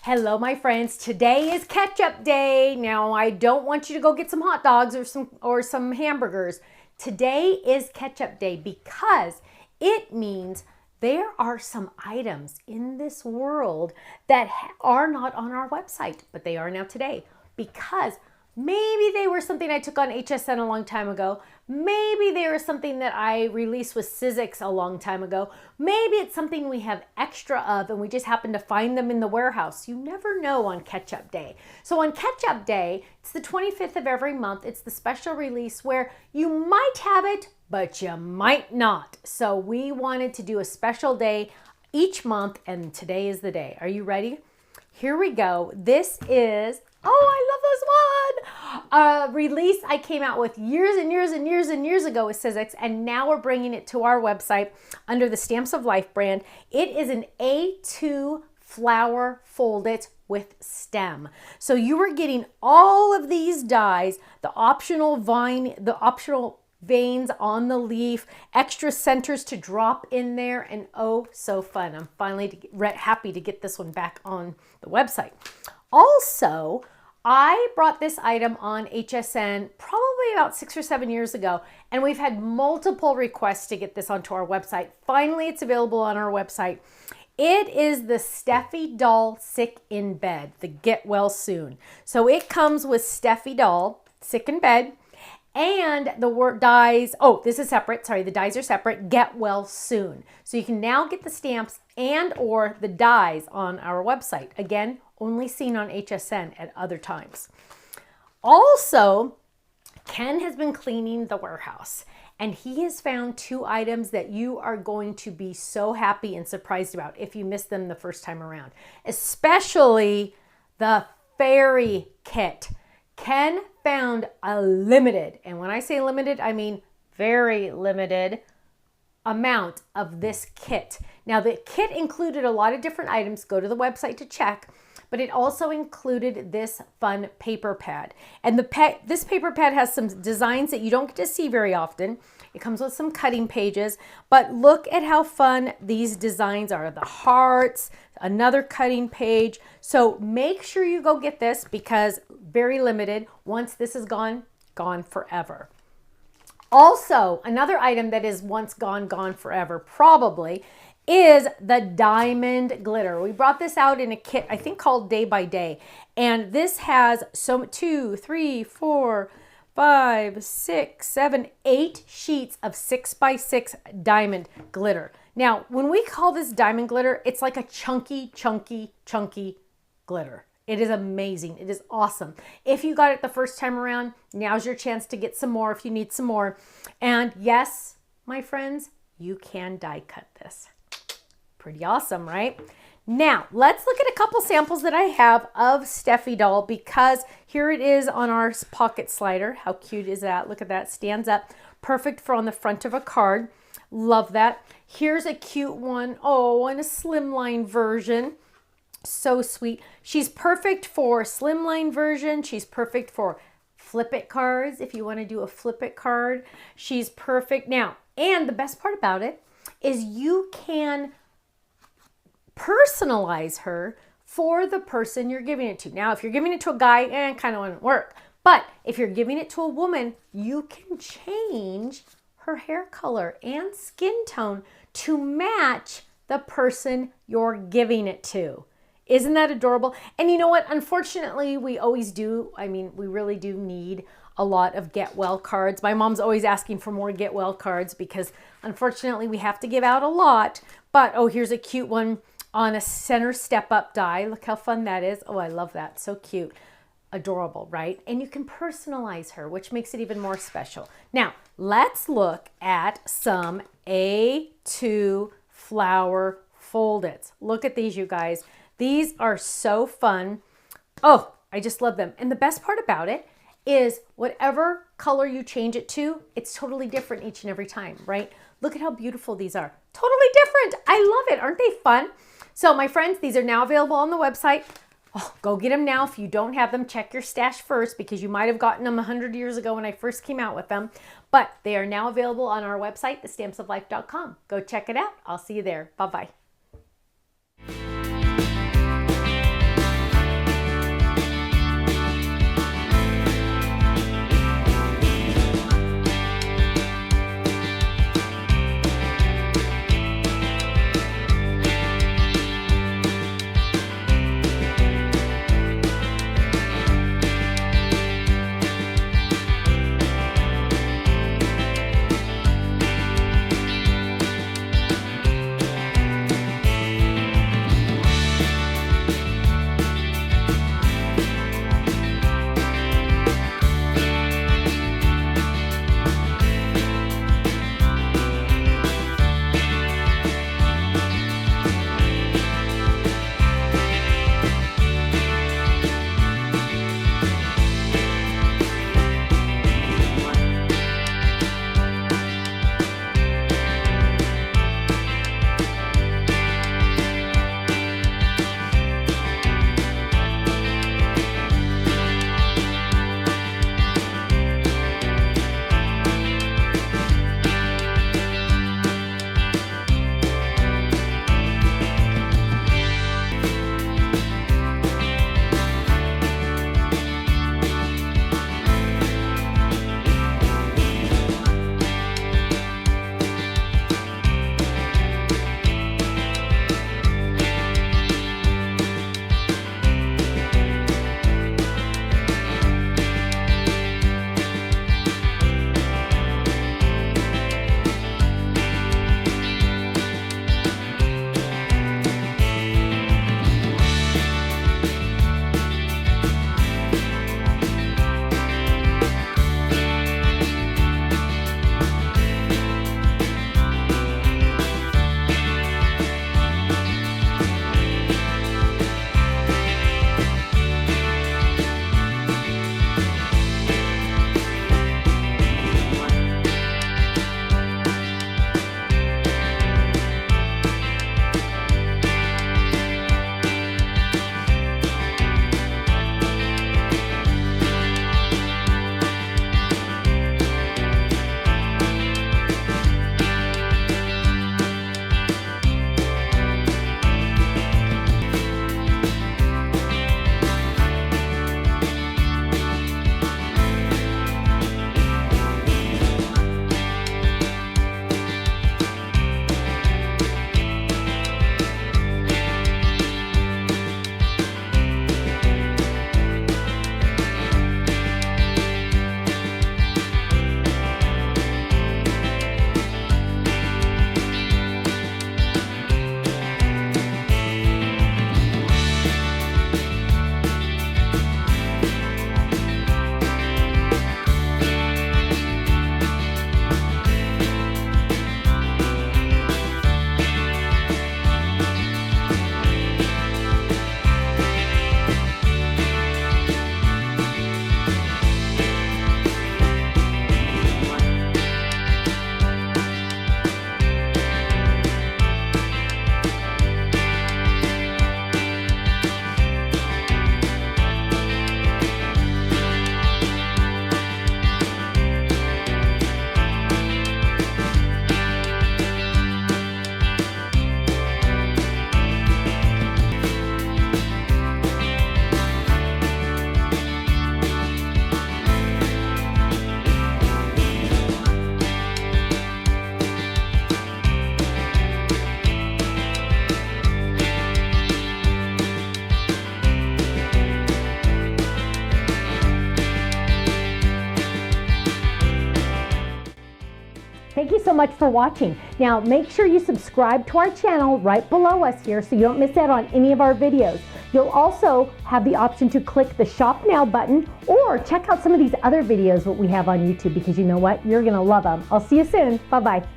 Hello, my friends. Today is Ketchup Day. Now, I don't want you to go get some hot dogs or some hamburgers. Today is Ketchup Day because it means there are some items in this world that are not on our website, but they are now today because maybe they were something I took on HSN a long time ago. Maybe they were something that I released with Sizzix a long time ago. Maybe it's something we have extra of and we just happen to find them in the warehouse. You never know on Ketchup Day. So on Ketchup Day, it's the 25th of every month. It's the special release where you might have it, but you might not. So we wanted to do a special day each month, and today is the day. Are you ready? Here we go. This is, oh, I love this one. A release I came out with years and years and years and years ago with Sizzix, and now we're bringing it to our website under the Stamps of Life brand. It is an A2 flower fold-it with stem. So you are getting all of these dies, the optional vine, the optional veins on the leaf, extra centers to drop in there, and oh, so fun. I'm finally happy to get this one back on the website. Also, I brought this item on HSN probably about 6 or 7 years ago, and we've had multiple requests to get this onto our website. Finally, it's available on our website. It is the Steffi doll sick in bed, the get well soon. So it comes with Steffi doll sick in bed, and the word dies, oh, this is separate, sorry, the dies are separate, get well soon. So you can now get the stamps and or the dies on our website. Again, only seen on HSN at other times. Also, Ken has been cleaning the warehouse, and he has found 2 items that you are going to be so happy and surprised about if you missed them the first time around, especially the fairy kit. Ken found a limited, and when I say limited, I mean very limited amount of this kit. Now, the kit included a lot of different items. Go to the website to check, but it also included this fun paper pad. And this paper pad has some designs that you don't get to see very often. It comes with some cutting pages, but look at how fun these designs are. The hearts, another cutting page. So make sure you go get this because very limited. Once this is gone, gone forever. Also, another item that is once gone, gone forever, probably, is the diamond glitter. We brought this out in a kit, I think called Day by Day. And this has 2, 3, 4, 5, 6, 7, 8 sheets of 6x6 diamond glitter. Now, when we call this diamond glitter, it's like a chunky, chunky, chunky glitter. It is amazing. It is awesome. If you got it the first time around, now's your chance to get some more if you need some more. And yes, my friends, you can die cut this. Pretty awesome, right? Now, let's look at a couple samples that I have of Steffi doll because here it is on our pocket slider. How cute is that? Look at that. Stands up. Perfect for on the front of a card. Love that. Here's a cute one. Oh, and a slimline version. So sweet. She's perfect for slimline version. She's perfect for flip it cards if you want to do a flip it card. She's perfect. Now, and the best part about it is you can personalize her for the person you're giving it to. Now, if you're giving it to a guy, it kind of wouldn't work. But if you're giving it to a woman, you can change her hair color and skin tone to match the person you're giving it to. Isn't that adorable? And you know what? Unfortunately, we always do. I mean, we really do need a lot of get well cards. My mom's always asking for more get well cards because unfortunately we have to give out a lot. But oh, here's a cute one on a center step up die. Look how fun that is. Oh, I love that. So cute. Adorable, right? And you can personalize her, which makes it even more special. Now, let's look at some A2 flower fold-its. Look at these, you guys. These are so fun. Oh, I just love them. And the best part about it is whatever color you change it to, it's totally different each and every time, right? Look at how beautiful these are. Totally different. I love it. Aren't they fun? So my friends, these are now available on the website. Oh, go get them now. If you don't have them, check your stash first because you might have gotten them 100 years ago when I first came out with them. But they are now available on our website, thestampsoflife.com. Go check it out. I'll see you there. Bye-bye. Thank you so much for watching. Now, make sure you subscribe to our channel right below us here so you don't miss out on any of our videos. You'll also have the option to click the Shop Now button or check out some of these other videos that we have on YouTube, because you know what? You're gonna love them. I'll see you soon. Bye-bye.